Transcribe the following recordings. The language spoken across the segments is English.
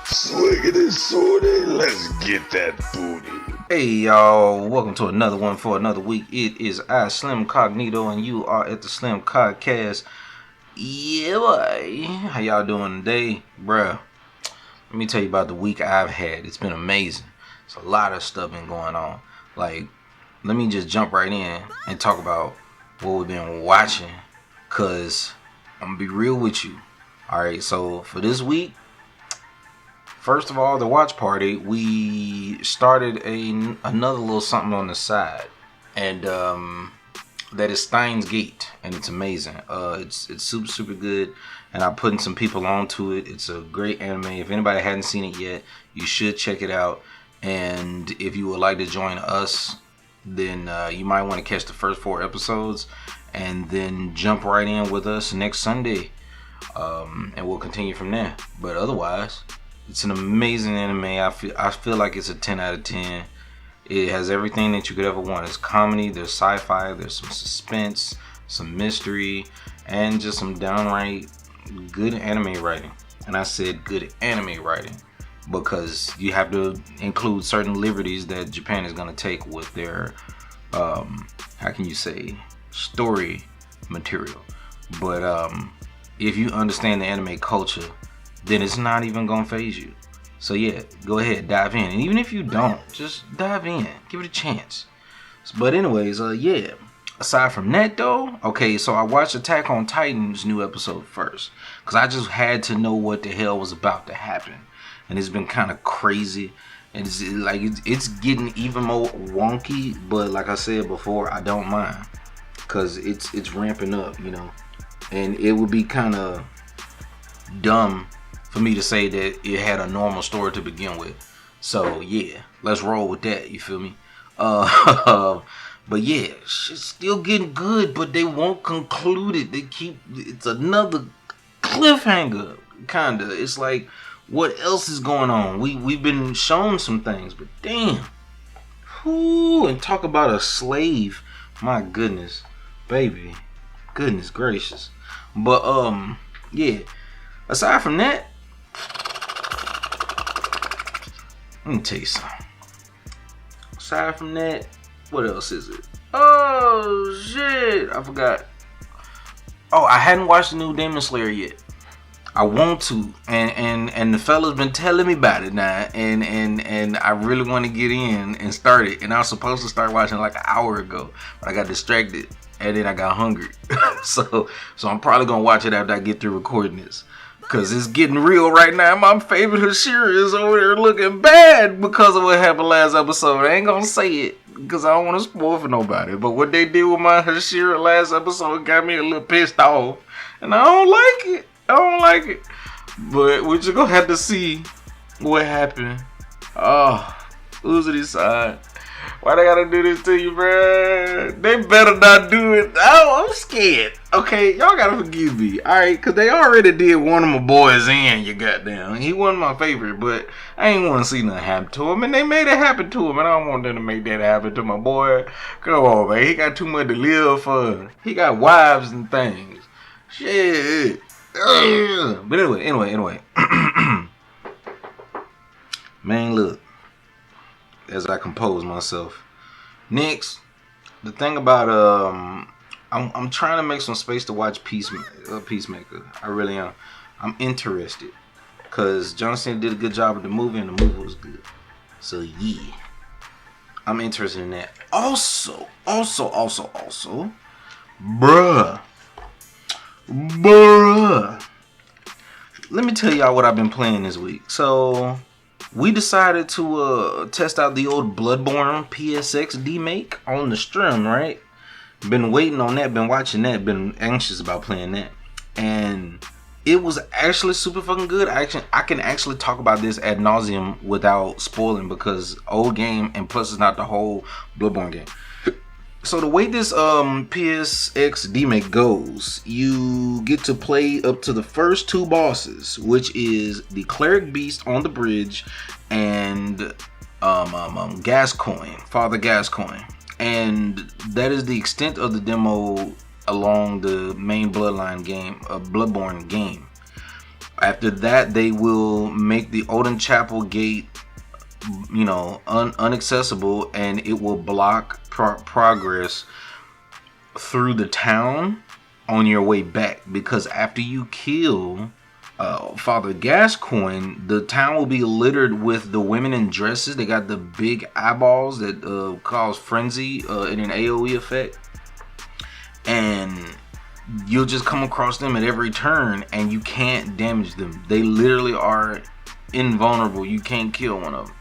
Swiggity sorty, let's get that booty. Hey y'all, welcome to another one for another week. It is I, Slim Cognito, and you are at the Slim Cogcast. Yeah, boy. How y'all doing today? Bruh, let me tell you about the week I've had. It's been amazing. It's a lot of stuff been going on. Like, let me just jump right in and talk about what we've been watching. Cause I'm gonna be real with you. Alright, so for this week, first of all, the watch party, we started another little something on the side, and that is Steins Gate, and it's amazing. It's super good, and I'm putting some people onto it. It's a great anime. If anybody hadn't seen it yet, you should check it out. And if you would like to join us, then you might want to catch the first 4 episodes, and then jump right in with us next Sunday, and we'll continue from there. But otherwise, it's an amazing anime. I feel like it's a 10 out of 10. It has everything that you could ever want. It's comedy, there's sci-fi, there's some suspense, some mystery, and just some downright good anime writing. And I said good anime writing because you have to include certain liberties that Japan is going to take with their, how can you say, story material. But if you understand the anime culture, then it's not even gonna phase you. So yeah, go ahead, dive in. And even if you don't, just dive in, give it a chance. But anyways, yeah. Aside from that though, okay, so I watched Attack on Titan's new episode first, cause I just had to know what the hell was about to happen, and it's been kind of crazy, and it's getting even more wonky. But like I said before, I don't mind, cause it's ramping up, you know, and it would be kind of dumb for me to say that it had a normal story to begin with. So yeah, let's roll with that, you feel me? But yeah, shit's still getting good, but they won't conclude it. It's another cliffhanger, kinda. It's like, what else is going on? We've been shown some things, but damn. Whoo, and talk about a slave. My goodness, baby. Goodness gracious. But yeah. Aside from that, let me tell you something. Aside from that, what else is it? Oh shit, I forgot. Oh, I hadn't watched the new Demon Slayer yet. I want to, and the fella's been telling me about it now, and I really want to get in and start it. And I was supposed to start watching like an hour ago, but I got distracted and then I got hungry. so I'm probably gonna watch it after I get through recording this. Cause it's getting real right now. My favorite Hashira is over there looking bad because of what happened last episode. I ain't gonna say it because I don't want to spoil for nobody. But what they did with my Hashira last episode got me a little pissed off, and I don't like it. But we're just gonna have to see what happened. Oh, Uzi-san. Why they gotta do this to you, bruh? They better not do it. Oh, I'm scared. Okay, y'all gotta forgive me. Alright, cause they already did one of my boys in, you goddamn. He wasn't my favorite, but I ain't wanna see nothing happen to him. And they made it happen to him, and I don't want them to make that happen to my boy. Come on, man. He got too much to live for. He got wives and things. Shit. But anyway. Man, look. As I compose myself. Next, the thing about I'm trying to make some space to watch Peacemaker. I really am. I'm interested because John Cena did a good job with the movie, and the movie was good. So yeah, I'm interested in that. Also, bruh. Let me tell y'all what I've been playing this week. So we decided to test out the old Bloodborne PSX demake on the stream, right? Been waiting on that, been watching that, been anxious about playing that. And it was actually super fucking good. I can actually talk about this ad nauseum without spoiling because old game, and plus it's not the whole Bloodborne game. So the way this PSX demake goes, you get to play up to the first 2 bosses, which is the Cleric Beast on the bridge and Gascoigne, Father Gascoigne. And that is the extent of the demo along the main Bloodborne game. After that, they will make the Odin Chapel gate, unaccessible, and it will block progress through the town on your way back. Because after you kill Father Gascoigne, the town will be littered with the women in dresses. They got the big eyeballs that cause frenzy in an AoE effect, and you'll just come across them at every turn, and you can't damage them. They literally are invulnerable. You can't kill one of them,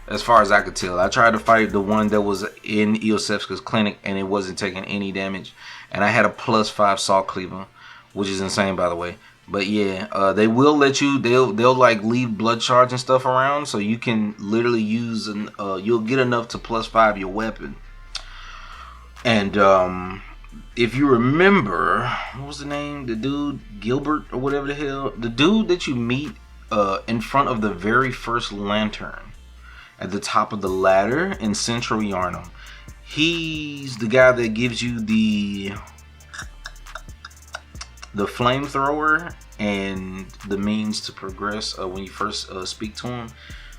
as far as I could tell. I tried to fight the one that was in Iosefska's clinic, and it wasn't taking any damage. And I had a +5 Saw Cleaver, which is insane, by the way. But yeah, they will let you. They'll like leave blood shards and stuff around, so you can literally use and you'll get enough to +5 your weapon. And if you remember, what was the name? The dude Gilbert or whatever the hell. The dude that you meet in front of the very first lantern at the top of the ladder in Central Yharnam. He's the guy that gives you the flamethrower and the means to progress when you first speak to him.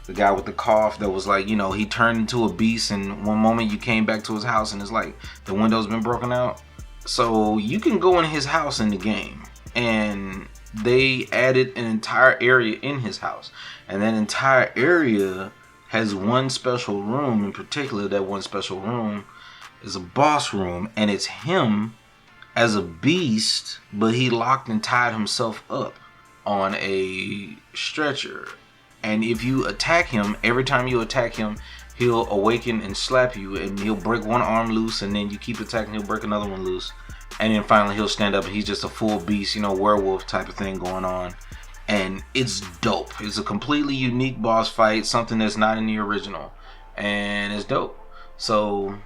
The guy with the cough that was like, he turned into a beast, and one moment you came back to his house and it's like the window's been broken out. So you can go in his house in the game, and they added an entire area in his house, and that entire area has one special room in particular. That one special room is a boss room, and it's him as a beast, but he locked and tied himself up on a stretcher. And if you attack him, every time you attack him, he'll awaken and slap you, and he'll break one arm loose, and then you keep attacking, he'll break another one loose, and then finally he'll stand up and he's just a full beast, werewolf type of thing going on. And it's dope. It's a completely unique boss fight, something that's not in the original, and it's dope. So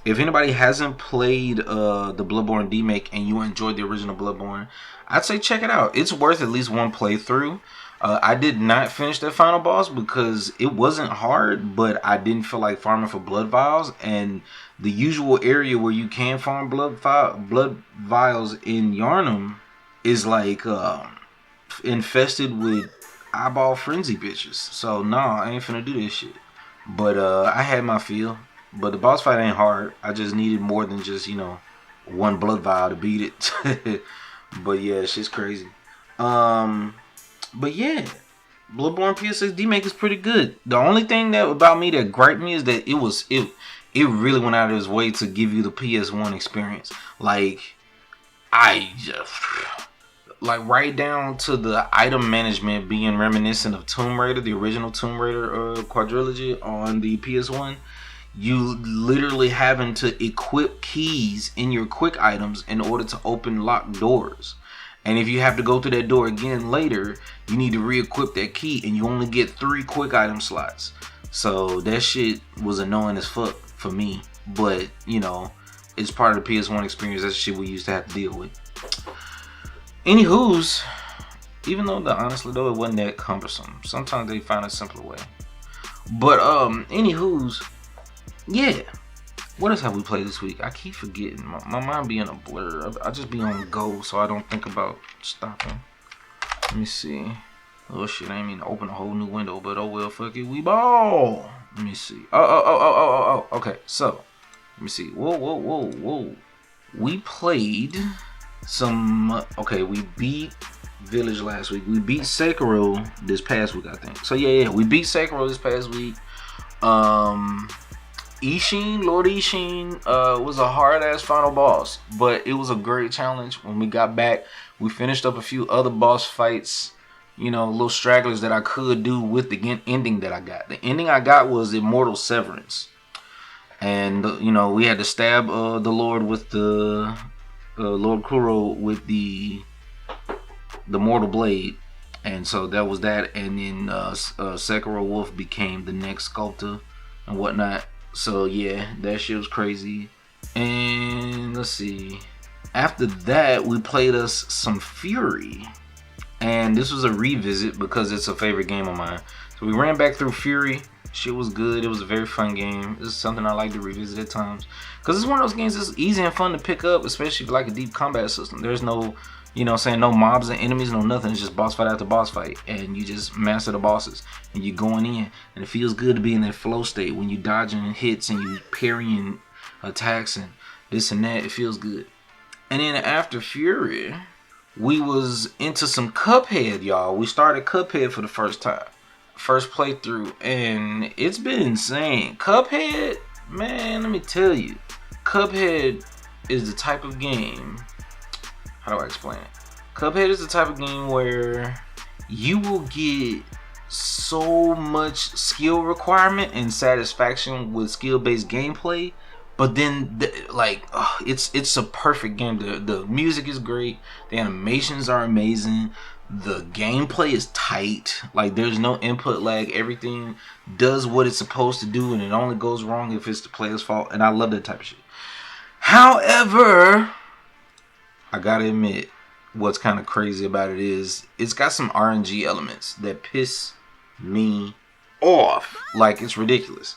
if anybody hasn't played the Bloodborne remake and you enjoyed the original Bloodborne, I'd say check it out. It's worth at least one playthrough. I did not finish that final boss because it wasn't hard, but I didn't feel like farming for blood vials, and the usual area where you can farm blood vials in Yharnam is like infested with eyeball frenzy bitches. So nah, I ain't finna do this shit. But I had my feel. But the boss fight ain't hard. I just needed more than just, one blood vial to beat it. But yeah, shit's crazy. But yeah, Bloodborne PS6 remake is pretty good. The only thing about me that griped me is that it really went out of its way to give you the PS1 experience. Like right down to the item management being reminiscent of Tomb Raider, the original Tomb Raider quadrilogy on the PS1. You literally having to equip keys in your quick items in order to open locked doors. And if you have to go through that door again later, you need to re-equip that key, and you only get 3 quick item slots. So that shit was annoying as fuck for me. But, it's part of the PS1 experience. That's shit we used to have to deal with. Anywho's, even though honestly though it wasn't that cumbersome, sometimes they find a simpler way. But anywho's, yeah. What else have we played this week? I keep forgetting. My mind be in a blur. I just be on go, so I don't think about stopping. Let me see. Oh shit, I ain't mean to open a whole new window, but oh well, fuck it, we ball. Let me see. Oh. Okay, so let me see. Whoa. We played some. Okay, we beat Village last week. We beat Sekiro this past week, I think. So yeah, we beat Sekiro this past week. Lord Ishin was a hard-ass final boss, but it was a great challenge. When we got back, we finished up a few other boss fights, little stragglers that I could do with the ending that I got. The ending I got was Immortal Severance. And, we had to stab the Lord with the, Lord Kuro with the Mortal Blade. And so that was that. And then Sekiro Wolf became the next sculptor and whatnot. So yeah, that shit was crazy. And let's see. After that, we played us some Fury. And this was a revisit because it's a favorite game of mine. So we ran back through Fury. Shit was good. It was a very fun game. This is something I like to revisit at times. Because it's one of those games that's easy and fun to pick up, especially if you like a deep combat system. There's no You know what I'm saying? No mobs and enemies, no nothing. It's just boss fight after boss fight. And you just master the bosses. And you're going in. And it feels good to be in that flow state when you dodging hits and you parrying attacks and this and that. It feels good. And then after Fury, we was into some Cuphead, y'all. We started Cuphead for the first time. First playthrough. And it's been insane. Cuphead, man, let me tell you. Cuphead is the type of game... How do I explain it? Cuphead is the type of game where you will get so much skill requirement and satisfaction with skill-based gameplay, but then it's a perfect game. The music is great, the animations are amazing, the gameplay is tight. Like there's no input lag. Everything does what it's supposed to do, and it only goes wrong if it's the player's fault. And I love that type of shit. However, I gotta admit, what's kind of crazy about it is it's got some RNG elements that piss me off. Like, it's ridiculous.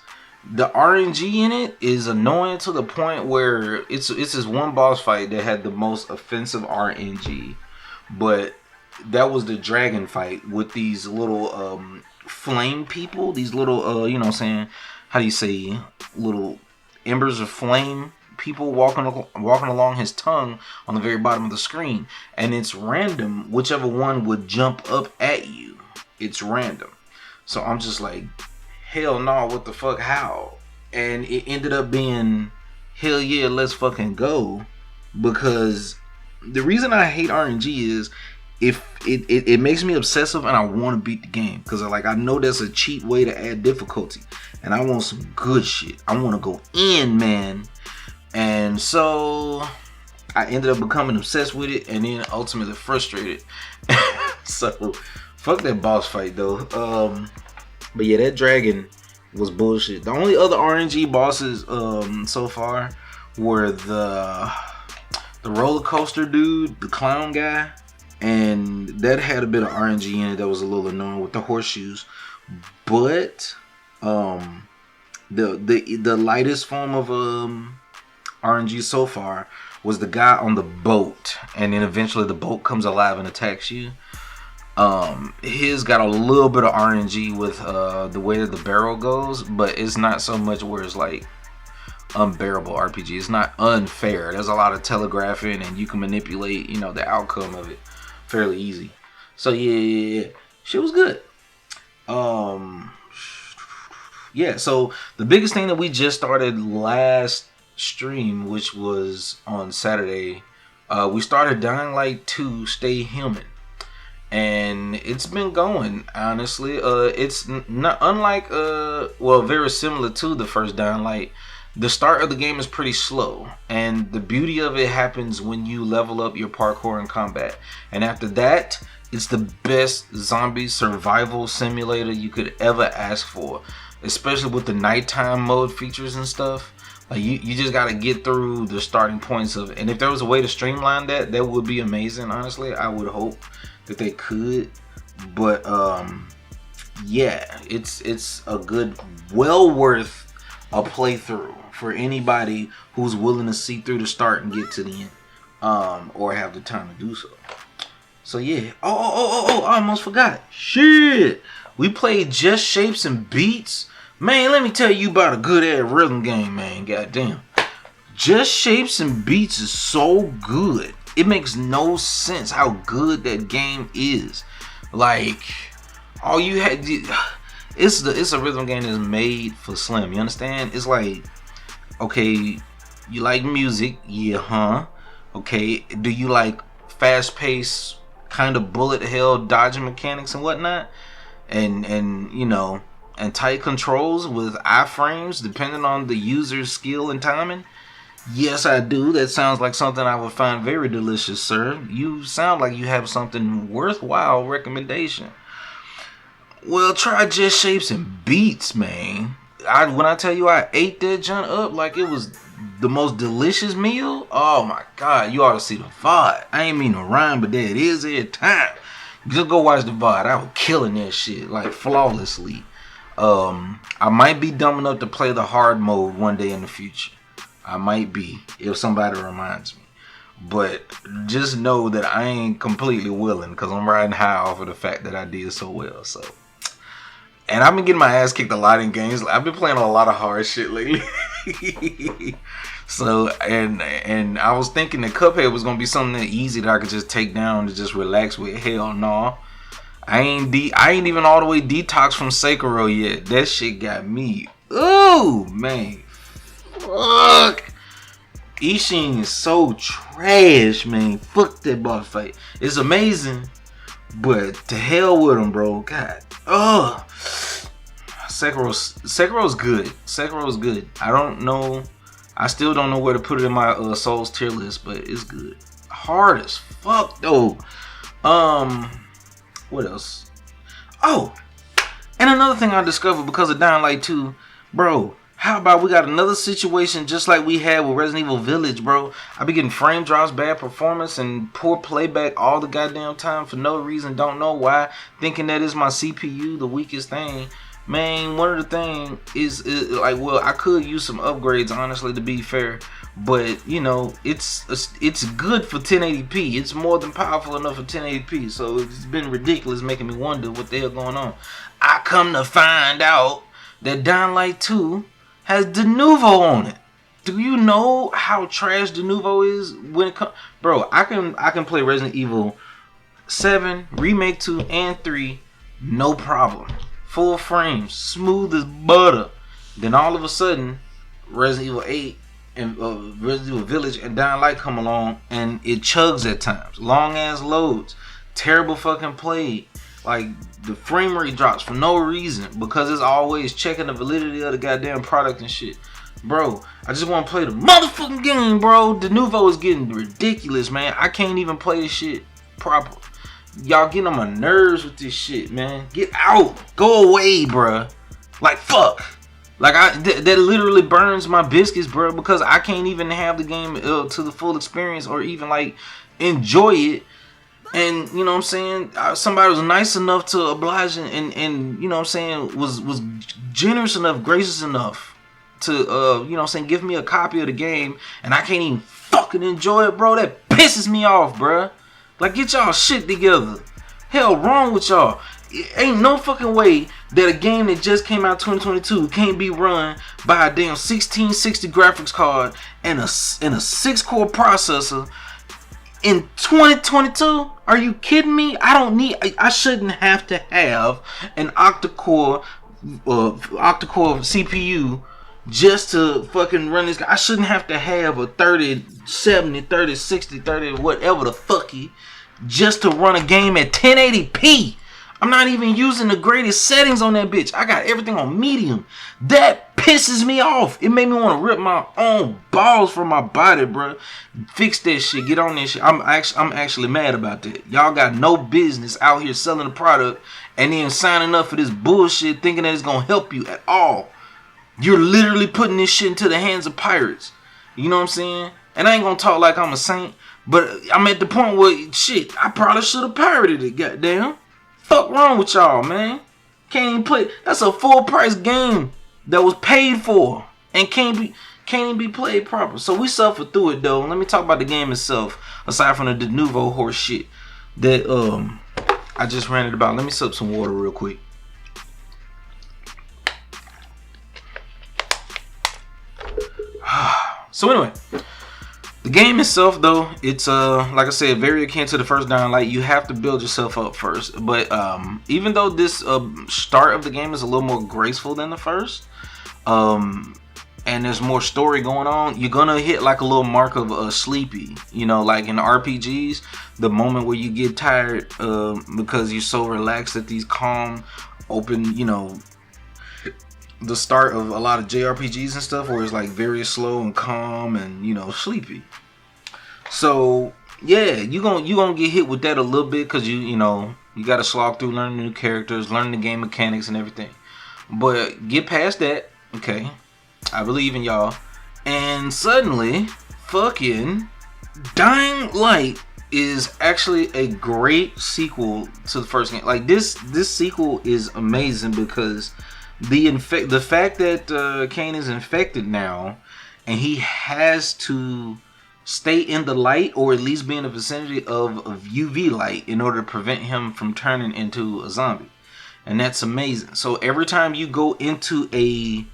The RNG in it is annoying to the point where it's this one boss fight that had the most offensive RNG, but that was the dragon fight with these little flame people, these little you know what I'm saying, how do you say, little embers of flame people walking along his tongue on the very bottom of the screen, and it's random whichever one would jump up at you. It's random. So I'm just like, hell no, what the fuck, how? And it ended up being, hell yeah, let's fucking go. Because the reason I hate RNG is if it makes me obsessive and I want to beat the game, because I know that's a cheap way to add difficulty, and I want some good shit. I want to go in, man. And so I ended up becoming obsessed with it, and then ultimately frustrated. So fuck that boss fight though. But yeah, that dragon was bullshit. The only other RNG bosses so far were the roller coaster dude, the clown guy, and that had a bit of RNG in it that was a little annoying with the horseshoes. But the lightest form of RNG so far was the guy on the boat, and then eventually the boat comes alive and attacks you. His got a little bit of RNG with the way that the barrel goes, but it's not so much where it's like unbearable RPG. It's not unfair. There's a lot of telegraphing, and you can manipulate, you know, the outcome of it fairly easy. So yeah, shit was good. Yeah, so the biggest thing that we just started last stream, which was on Saturday, we started Dying Light 2 Stay Human, and it's been going, honestly. It's not unlike very similar to the first Dying Light. The start of the game is pretty slow, and the beauty of it happens when you level up your parkour and combat, and after that it's the best zombie survival simulator you could ever ask for, especially with the nighttime mode features and stuff. Like you just gotta get through the starting points of it. And if there was a way to streamline that would be amazing. Honestly, I would hope that they could. But yeah, it's a good, well worth a playthrough for anybody who's willing to see through the start and get to the end, or have the time to do so. So yeah. Oh! I almost forgot. Shit, we played Just Shapes and Beats. Man, let me tell you about a good ass rhythm game, man. Goddamn. Just Shapes and Beats is so good. It makes no sense how good that game is. Like, all you had, it's a rhythm game that's made for Slim. You understand? It's like, okay, you like music, yeah, huh? Okay, do you like fast-paced kind of bullet hell dodging mechanics and whatnot, and you know, and tight controls with iframes depending on the user's skill and timing? Yes, I do. That sounds like something I would find very delicious, sir. You sound like you have something worthwhile recommendation. Well, try Just Shapes and Beats, man. When I tell you I ate that junk up like it was the most delicious meal, oh my god, you ought to see the VOD. I ain't mean to rhyme, but there it is every time. Just go watch the VOD. I was killing that shit like flawlessly. I might be dumb enough to play the hard mode one day in the future. I might be, if somebody reminds me. But just know that I ain't completely willing because I'm riding high off of the fact that I did so well. So, and I've been getting my ass kicked a lot in games. I've been playing a lot of hard shit lately. So, and I was thinking that Cuphead was gonna be something that easy that I could just take down to just relax with. Hell no. I ain't even all the way detoxed from Sekiro yet. That shit got me. Ooh, man. Fuck. Ishin is so trash, man. Fuck that boss fight. It's amazing, but to hell with him, bro. God. Ugh. Sekiro's good. Sekiro's good. I don't know. I still don't know where to put it in my Souls tier list, but it's good. Hard as fuck though. What else? Oh, and another thing I discovered because of Dying Light 2, bro. How about we got another situation just like we had with Resident Evil Village, bro? I be getting frame drops, bad performance, and poor playback all the goddamn time for no reason. Don't know why. Thinking that is my CPU, the weakest thing. Man, one of the things is like, well, I could use some upgrades, honestly, to be fair. But, you know, it's good for 1080p. It's more than powerful enough for 1080p. So it's been ridiculous, making me wonder what the hell going on. I come to find out that Dying Light 2 has De Nouveau on it. Do you know how trash De Nouveau is when it comes? Bro, I can play Resident Evil 7, Remake 2, and 3, no problem. Full frames, smooth as butter. Then all of a sudden, Resident Evil 8 and Resident Evil Village and Dying Light come along, and it chugs at times. Long ass loads, terrible fucking play. Like the frame rate drops for no reason because it's always checking the validity of the goddamn product and shit. Bro, I just want to play the motherfucking game, bro. De Nouveau is getting ridiculous, man. I can't even play this shit proper. Y'all getting on my nerves with this shit, man. Get out. Go away, bruh. Like, fuck. Like, that literally burns my biscuits, bruh, because I can't even have the game to the full experience or even, like, enjoy it. And, you know what I'm saying, somebody was nice enough to oblige and you know what I'm saying, was generous enough, gracious enough to, you know what I'm saying, give me a copy of the game, and I can't even fucking enjoy it, bro. That pisses me off, bruh. Like, get y'all shit together. Hell wrong with y'all. It ain't no fucking way that a game that just came out 2022 can't be run by a damn 1660 graphics card and a 6-core processor in 2022? Are you kidding me? I shouldn't have to have an octa-core CPU just to fucking run this. I shouldn't have to have a 3070, 3060, 30 whatever the fucky just to run a game at 1080p. I'm not even using the greatest settings on that bitch. I got everything on medium. That pisses me off. It made me want to rip my own balls from my body, bro. Fix that shit. Get on that shit. I'm actually mad about that. Y'all got no business out here selling a product and then signing up for this bullshit thinking that it's going to help you at all. You're literally putting this shit into the hands of pirates. You know what I'm saying? And I ain't going to talk like I'm a saint, but I'm at the point where, shit, I probably should have pirated it, goddamn. Fuck wrong with y'all, man? Can't even play. That's a full price game that was paid for and can't even be played proper. So we suffered through it though. Let me talk about the game itself. Aside from the De Nouveau horse shit that I just ranted about. Let me sip some water real quick. So anyway, the game itself, though, it's like I said, very akin to the first Dying Light. You have to build yourself up first. But even though this start of the game is a little more graceful than the first, and there's more story going on, you're gonna hit like a little mark of sleepy. You know, like in RPGs, the moment where you get tired because you're so relaxed at these calm, open, you know, the start of a lot of JRPGs and stuff where it's like very slow and calm and, you know, sleepy. So yeah, you gonna get hit with that a little bit because you know you gotta slog through learning new characters, learning the game mechanics and everything. But get past that, okay? I believe in y'all. And suddenly, fucking Dying Light is actually a great sequel to the first game. Like this sequel is amazing because the fact that Kane is infected now and he has to stay in the light or at least be in the vicinity of UV light in order to prevent him from turning into a zombie. And that's amazing. So every time you go into a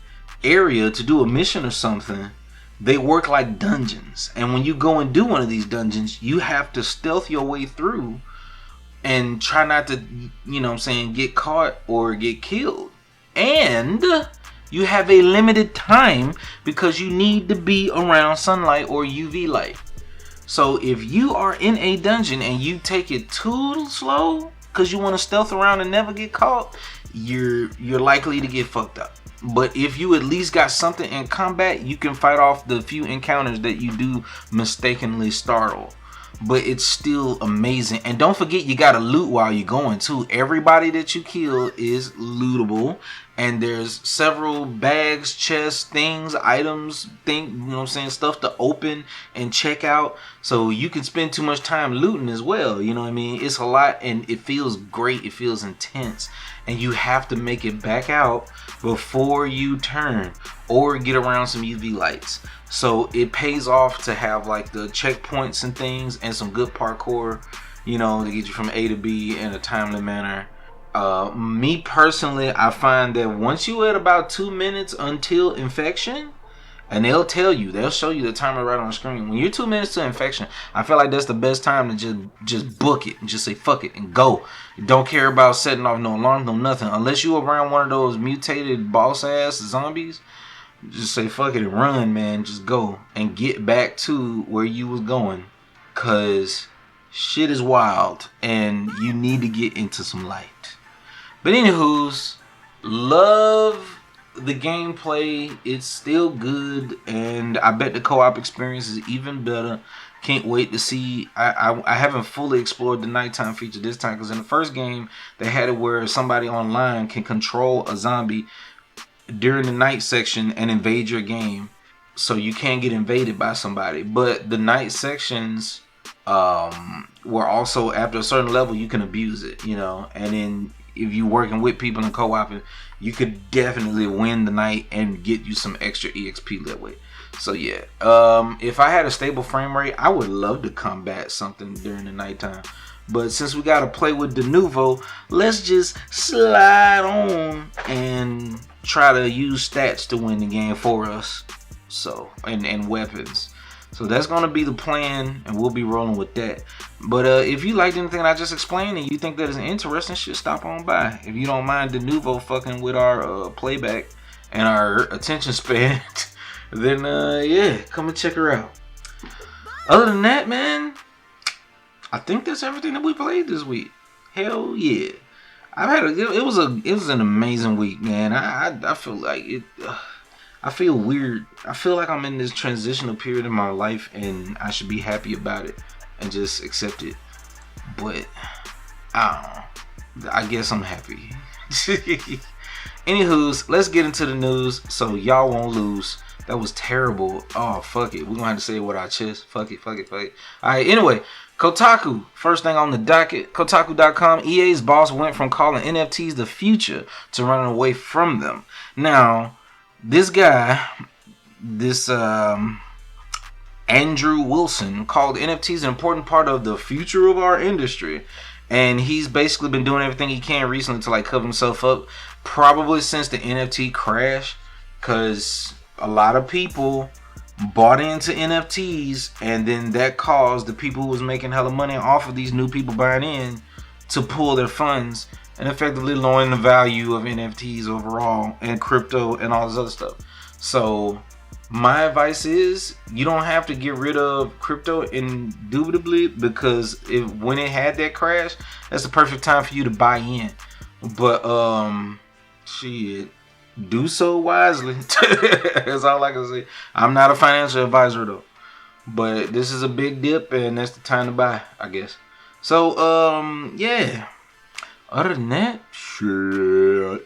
area to do a mission or something, they work like dungeons. And when you go and do one of these dungeons, you have to stealth your way through and try not to, get caught or get killed. And you have a limited time because you need to be around sunlight or UV light. So if you are in a dungeon and you take it too slow because you want to stealth around and never get caught, you're likely to get fucked up. But if you at least got something in combat, you can fight off the few encounters that you do mistakenly startle. But it's still amazing. And don't forget, you gotta loot while you're going too. Everybody that you kill is lootable. And there's several bags, chests, things, items, stuff to open and check out. So you can spend too much time looting as well. You know what I mean? It's a lot and it feels great. It feels intense. And you have to make it back out before you turn or get around some UV lights. So it pays off to have like the checkpoints and things and some good parkour, to get you from A to B in a timely manner. Me personally, I find that once you at about 2 minutes until infection, and they'll show you the timer right on the screen. When you're 2 minutes to infection, I feel like that's the best time to just book it and just say fuck it and go. Don't care about setting off no alarm, no nothing. Unless you around one of those mutated boss ass zombies, just say fuck it and run, man. Just go and get back to where you was going, cause shit is wild and you need to get into some light. But anywho's, love the gameplay. It's still good, and I bet the co-op experience is even better. Can't wait to see. I haven't fully explored the nighttime feature this time, because in the first game they had it where somebody online can control a zombie during the night section and invade your game, so you can't get invaded by somebody. But the night sections were also, after a certain level, you can abuse it, and then if you working with people in co-op, you could definitely win the night and get you some extra EXP that way. So yeah, if I had a stable frame rate, I would love to combat something during the nighttime. But since we gotta play with De Novo, let's just slide on and try to use stats to win the game for us. So and weapons. So that's going to be the plan, and we'll be rolling with that. But if you liked anything I just explained and you think that is interesting, shit, stop on by. If you don't mind De Novo fucking with our playback and our attention span, then yeah, come and check her out. Other than that, man, I think that's everything that we played this week. Hell yeah. It was an amazing week, man. I feel like it. I feel weird. I feel like I'm in this transitional period in my life and I should be happy about it and just accept it. But I don't know. I guess I'm happy. Anywho's, let's get into the news so y'all won't lose. That was terrible. Oh, fuck it. We're going to have to say it with our chest. Fuck it. Alright, anyway. Kotaku, first thing on the docket. Kotaku.com, EA's boss went from calling NFTs the future to running away from them. Now, this guy, Andrew Wilson, called NFTs an important part of the future of our industry. And he's basically been doing everything he can recently to cover himself up. Probably since the NFT crash. Because a lot of people bought into NFTs. And then that caused the people who was making hella money off of these new people buying in to pull their funds. And effectively lowering the value of NFTs overall and crypto and all this other stuff. So my advice is you don't have to get rid of crypto indubitably, because when it had that crash, that's the perfect time for you to buy in. But shit, do so wisely. That's all I can say. I'm not a financial advisor though, but this is a big dip and that's the time to buy, I guess. So yeah. Other than that, shit.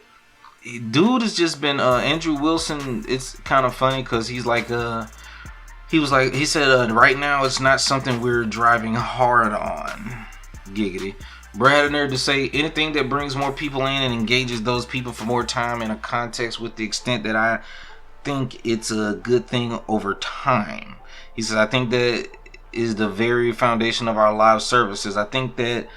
Dude has just been Andrew Wilson. It's kind of funny because he said right now it's not something we're driving hard on. Giggity. Brad had a nerve to say anything that brings more people in and engages those people for more time in a context with the extent that I think it's a good thing over time. He says, I think that is the very foundation of our live services. I think the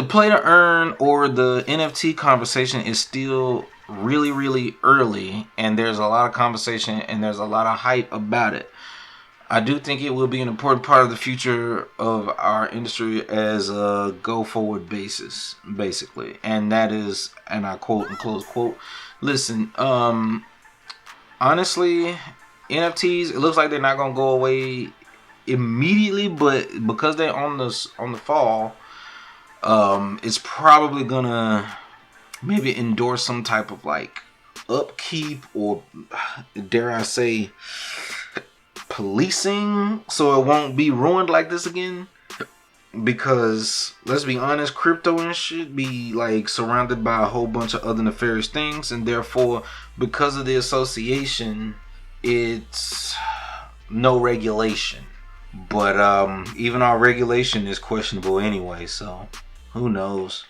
play to earn or the NFT conversation is still really, really early, and there's a lot of conversation and there's a lot of hype about it. I do think it will be an important part of the future of our industry as a go forward basis, basically. And that is, and I quote and close quote, listen, honestly, NFTs, it looks like they're not gonna go away immediately, but because they're on the fall, it's probably gonna maybe endorse some type of like upkeep or, dare I say, policing, so it won't be ruined like this again. Because let's be honest, crypto and shit be like surrounded by a whole bunch of other nefarious things, and therefore, because of the association, it's no regulation. But even our regulation is questionable anyway, so who knows?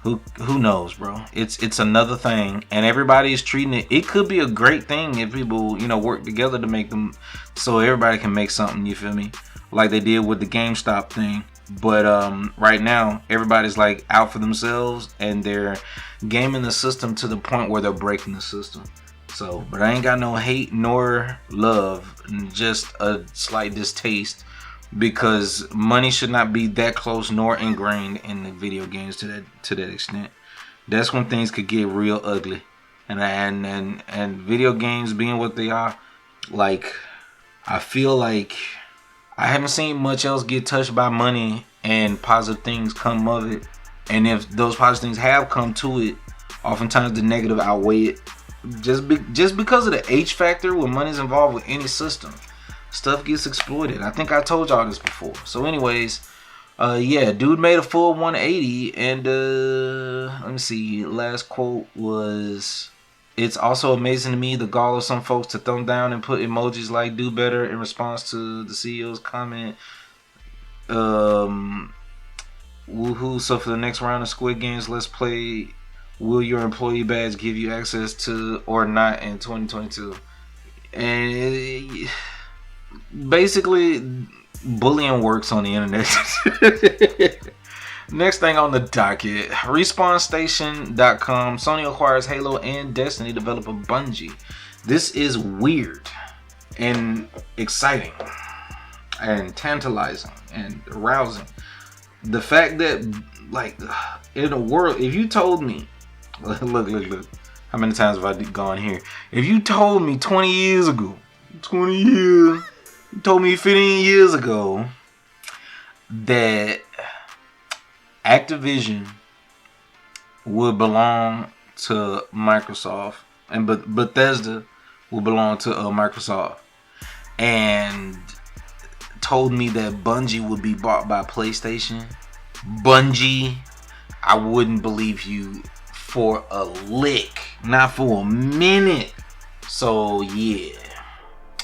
Who knows, bro? It's another thing, and everybody is treating it. It could be a great thing if people, work together to make them so everybody can make something. You feel me? Like they did with the GameStop thing. But right now, everybody's like out for themselves, and they're gaming the system to the point where they're breaking the system. So, but I ain't got no hate nor love, just a slight distaste, because money should not be that close nor ingrained in the video games to that extent. That's when things could get real ugly. And video games being what they are, like, I feel like I haven't seen much else get touched by money and positive things come of it. And if those positive things have come to it, oftentimes the negative outweigh it. Just because of the H factor when money's involved with any system, stuff gets exploited. I think I told y'all this before. So anyways, yeah, dude made a full 180, and let me see, last quote was, it's also amazing to me the gall of some folks to thumb down and put emojis like do better in response to the CEO's comment. Woohoo, so for the next round of Squid Games, let's play will your employee badge give you access to or not in 2022? And basically, bullying works on the internet. Next thing on the docket, RespawnStation.com. Sony acquires Halo and Destiny developer Bungie. This is weird and exciting and tantalizing and arousing. The fact that, like, in a world, if you told me, look, how many times have I gone here? If you told me 20 years ago, 20 years, you told me 15 years ago that Activision would belong to Microsoft, and Bethesda will belong to Microsoft, and told me that Bungie would be bought by PlayStation, I wouldn't believe you for a lick, not for a minute. So yeah,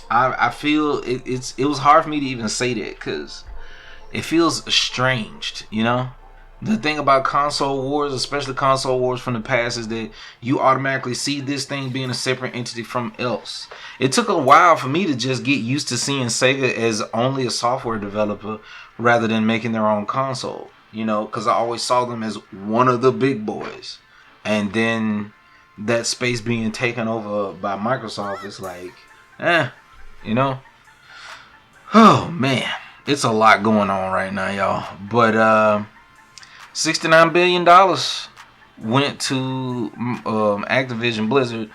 I feel it was hard for me to even say that, because it feels estranged, The thing about console wars, especially console wars from the past, is that you automatically see this thing being a separate entity from else. It took a while for me to just get used to seeing Sega as only a software developer rather than making their own console, because I always saw them as one of the big boys. And then that space being taken over by Microsoft is like, Oh man, it's a lot going on right now, y'all. But $69 billion went to Activision Blizzard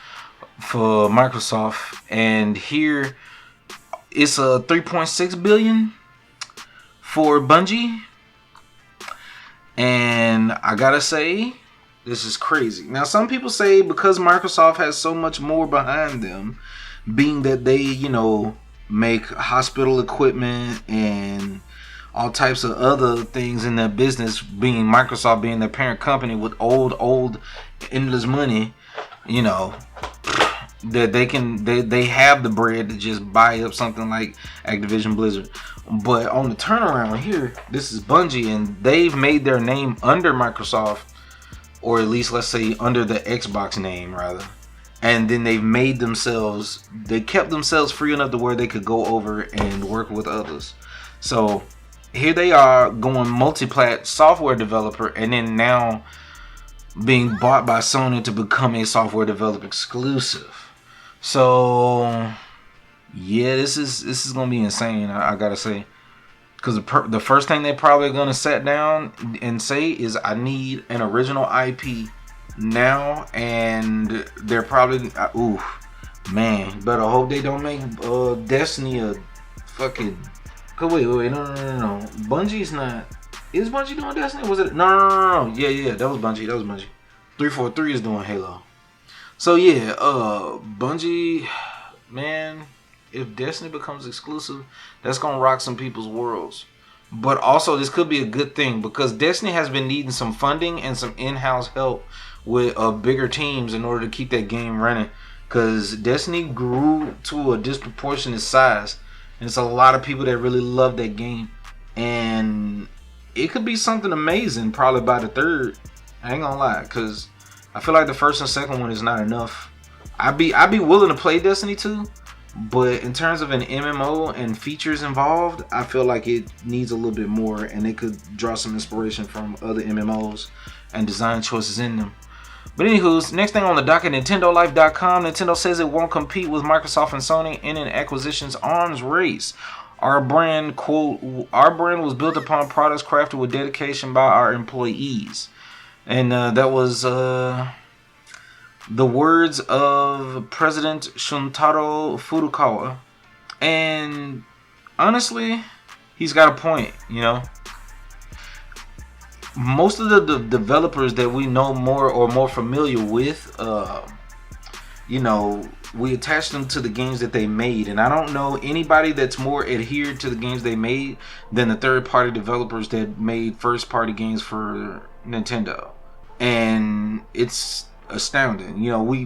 for Microsoft, and here it's a $3.6 billion for Bungie. And I gotta say, this is crazy. Now, some people say because Microsoft has so much more behind them, being that they, make hospital equipment and all types of other things in their business, being Microsoft being their parent company with old endless money, that they have the bread to just buy up something like Activision Blizzard. But on the turnaround here, this is Bungie, and they've made their name under Microsoft, or at least let's say under the Xbox name rather. and then they kept themselves free enough to where they could go over and work with others. So here they are going multi-plat software developer, and then now being bought by Sony to become a software developer exclusive. So yeah, this is gonna be insane. I gotta say, because the first thing they're probably gonna sit down and say is, I need an original IP now, and they're probably man, better hope they don't make Destiny a fucking. Wait, no. Bungie's not. Is Bungie doing Destiny? Was it? No. Yeah, that was Bungie. 343 is doing Halo. So yeah, Bungie, man, if Destiny becomes exclusive, that's gonna rock some people's worlds. But also, this could be a good thing, because Destiny has been needing some funding and some in-house help with bigger teams in order to keep that game running. Because Destiny grew to a disproportionate size, and it's a lot of people that really love that game, and it could be something amazing probably by the third. I ain't gonna lie, because I feel like the first and second one is not enough. I'd be willing to play Destiny 2, but in terms of an MMO and features involved, I feel like it needs a little bit more, and they could draw some inspiration from other MMOs and design choices in them. But anywho's, next thing on the docket, NintendoLife.com. Nintendo says it won't compete with Microsoft and Sony in an acquisitions arms race. Our brand, quote, our brand was built upon products crafted with dedication by our employees. And that was the words of President Shuntaro Furukawa. And honestly, he's got a point, you know. Most of the developers that we know more familiar with, you know, we attach them to the games that they made, and I don't know anybody that's more adhered to the games they made than the third-party developers that made first-party games for Nintendo. And it's astounding. You know, we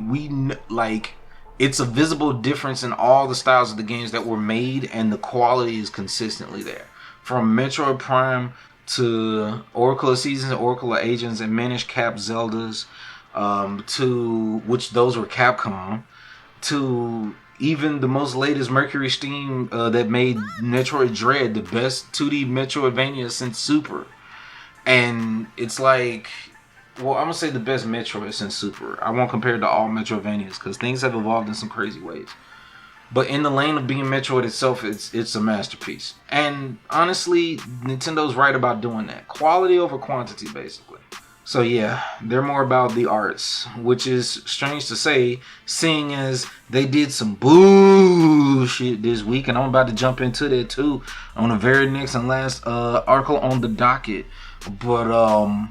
like, it's a visible difference in all the styles of the games that were made, and the quality is consistently there. From Metroid Prime to Oracle of Seasons, Oracle of Agents, and Minish Cap Zeldas, to which those were Capcom, to even the most latest Mercury Steam that made Metroid Dread the best 2D Metroidvania since Super. And it's like, well, I'm gonna say the best Metroid since Super. I won't compare it to all Metroidvanias, because things have evolved in some crazy ways. But in the lane of being Metroid itself, it's a masterpiece. And honestly, Nintendo's right about doing that. Quality over quantity, basically. So yeah, they're more about the arts, which is strange to say, seeing as they did some bullshit this week. And I'm about to jump into that too on the very next and last article on the docket. But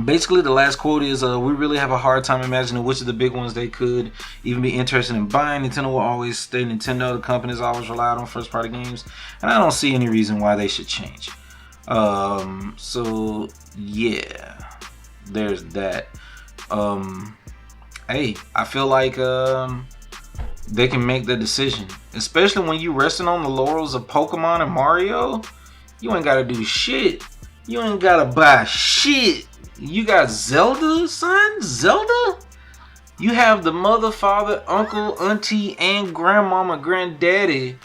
basically, the last quote is, we really have a hard time imagining which of the big ones they could even be interested in buying. Nintendo will always stay Nintendo. The company's always relied on first-party games, and I don't see any reason why they should change. So, yeah, there's that. Hey, I feel like they can make the decision, especially when you resting on the laurels of Pokemon and Mario. You ain't got to do shit. You ain't got to buy shit. You got Zelda, son? Zelda? You have the mother, father, uncle, auntie, and grandmama, granddaddy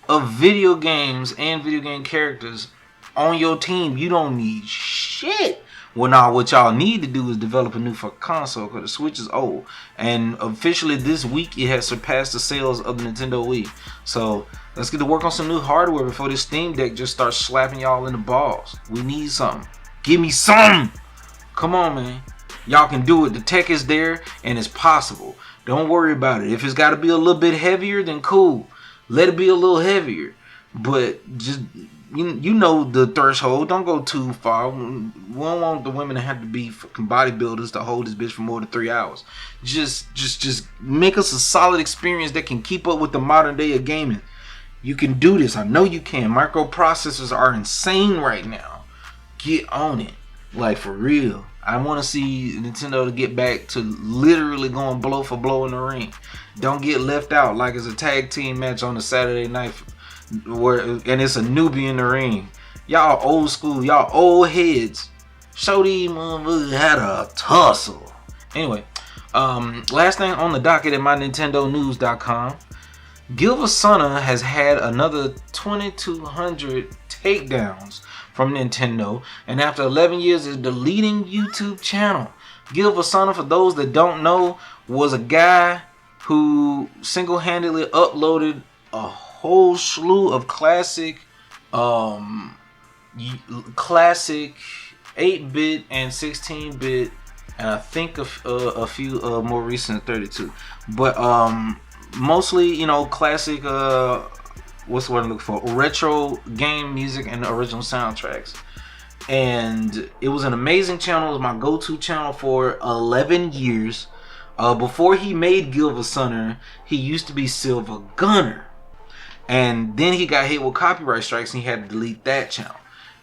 of video games and video game characters on your team. You don't need shit. Well, now what y'all need to do is develop a new fucking console, because the Switch is old. And officially this week it has surpassed the sales of the Nintendo Wii. So let's get to work on some new hardware before this Steam Deck just starts slapping y'all in the balls. We need something. Give me some. Come on, man. Y'all can do it. The tech is there and it's possible. Don't worry about it. If it's got to be a little bit heavier, then cool. Let it be a little heavier. But just, you know the threshold. Don't go too far. We don't want the women to have to be fucking bodybuilders to hold this bitch for more than 3 hours. Just make us a solid experience that can keep up with the modern day of gaming. You can do this. I know you can. Microprocessors are insane right now. Get on it. Like, for real. I want to see Nintendo to get back to literally going blow for blow in the ring. Don't get left out like it's a tag team match on a Saturday night and it's a newbie in the ring. Y'all old school. Y'all old heads. Show these motherfuckers how to tussle. Anyway, Last thing on the docket at mynintendonews.com, GilvaSunner has had another 2,200 takedowns from Nintendo, and after 11 years is the leading YouTube channel. GilvaSunner, for those that don't know, was a guy who single-handedly uploaded a whole slew of classic 8-bit and 16-bit, and I think a few more recent 32, but mostly, you know, classic what's the word I'm looking for, retro game music and original soundtracks. And it was an amazing channel. It was my go-to channel for 11 years. Before he made GilvaSunner, he used to be Silver Gunner, and then he got hit with copyright strikes and he had to delete that channel.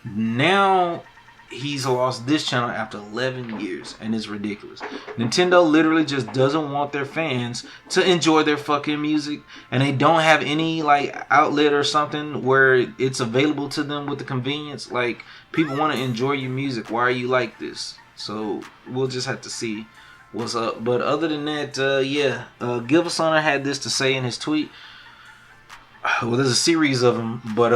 Now he's lost this channel after 11 years, and it's ridiculous. Nintendo literally just doesn't want their fans to enjoy their fucking music, and they don't have any like outlet or something where it's available to them with the convenience. Like, people want to enjoy your music. Why are you like this? So we'll just have to see what's up. But other than that, GilvaSunner had this to say in his tweet. Well, there's a series of them, but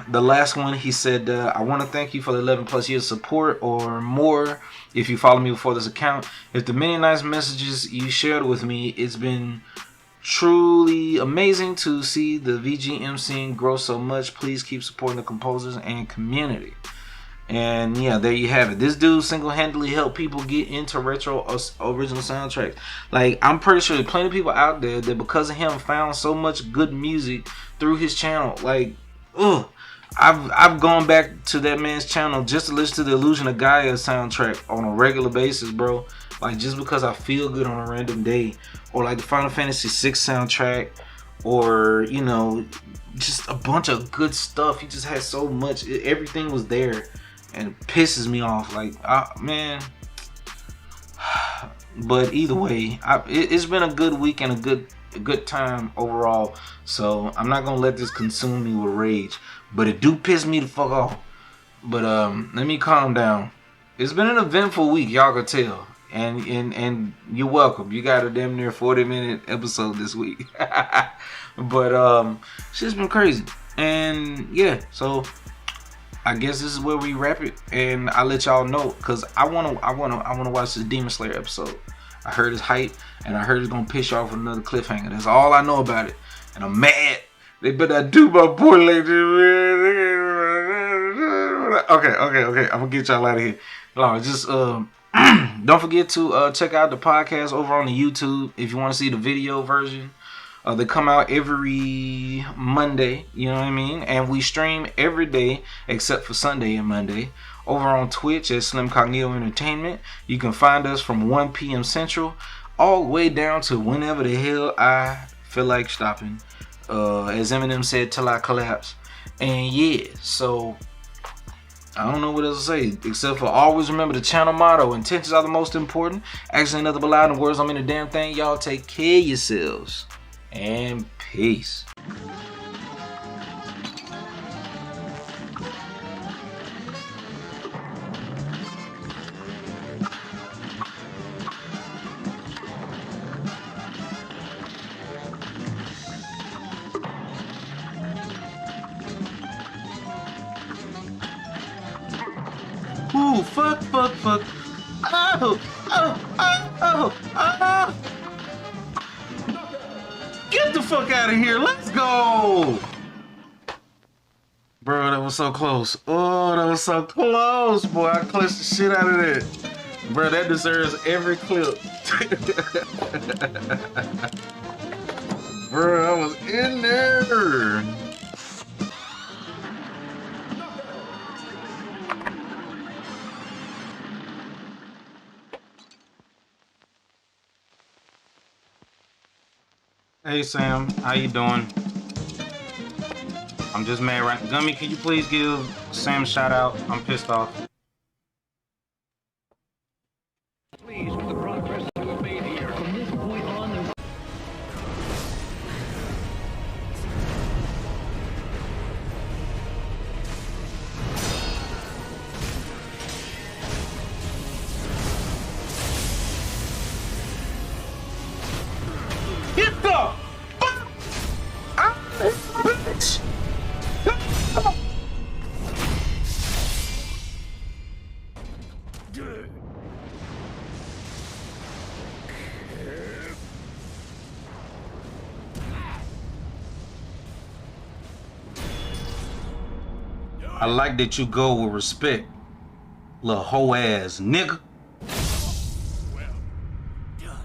the last one, he said, I want to thank you for the 11 plus years of support or more if you follow me before this account. If the many nice messages you shared with me, it's been truly amazing to see the VGM scene grow so much. Please keep supporting the composers and community. And yeah, there you have it. This dude single-handedly helped people get into retro original soundtracks. Like, I'm pretty sure there's plenty of people out there that because of him found so much good music through his channel. Like, I've gone back to that man's channel just to listen to the Illusion of Gaia soundtrack on a regular basis, bro. Like, just because I feel good on a random day, or like the Final Fantasy VI soundtrack, or, you know, just a bunch of good stuff. He just had so much. Everything was there. And it pisses me off, like, man. But either way, it's been a good week and a good time overall. So I'm not gonna let this consume me with rage, but it do piss me the fuck off. But let me calm down. It's been an eventful week, y'all can tell, and you're welcome. You got a damn near 40-minute episode this week. But shit's been crazy, and yeah, so I guess this is where we wrap it, and I'll let y'all know, cause I wanna watch this Demon Slayer episode. I heard it's hype, and I heard it's gonna piss you off with another cliffhanger. That's all I know about it, and I'm mad. They better do my boy like this, man. Okay. I'm gonna get y'all out of here. No, just don't forget to check out the podcast over on the YouTube if you want to see the video version. They come out every Monday, you know what I mean? And we stream every day except for Sunday and Monday over on Twitch at Slim Cognito Entertainment. You can find us from 1 p.m. Central all the way down to whenever the hell I feel like stopping. As Eminem said, till I collapse. And yeah, so I don't know what else to say except for always remember the channel motto: intentions are the most important. Actually, nothing but loud and words don't mean a damn thing. Y'all take care of yourselves. And peace. Ooh, fuck. Oh. Get the fuck out of here. Let's go. Bro, that was so close. Oh, that was so close, boy. I clutched the shit out of that. Bro, that deserves every clip. Bro, I was in there. Hey Sam, how you doing? I'm just mad right. Gummy, can you please give Sam a shout out? I'm pissed off. Pleased with the progress that we've made here. From this point on, I like that you go with respect, little hoe ass nigga. Well done,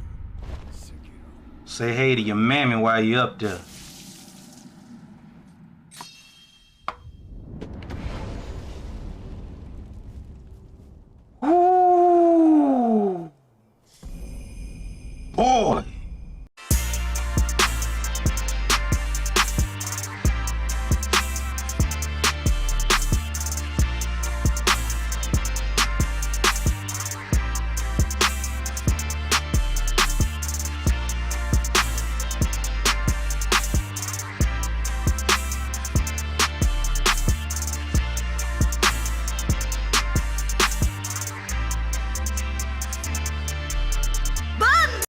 Sekiro. Say hey to your mammy while you up there.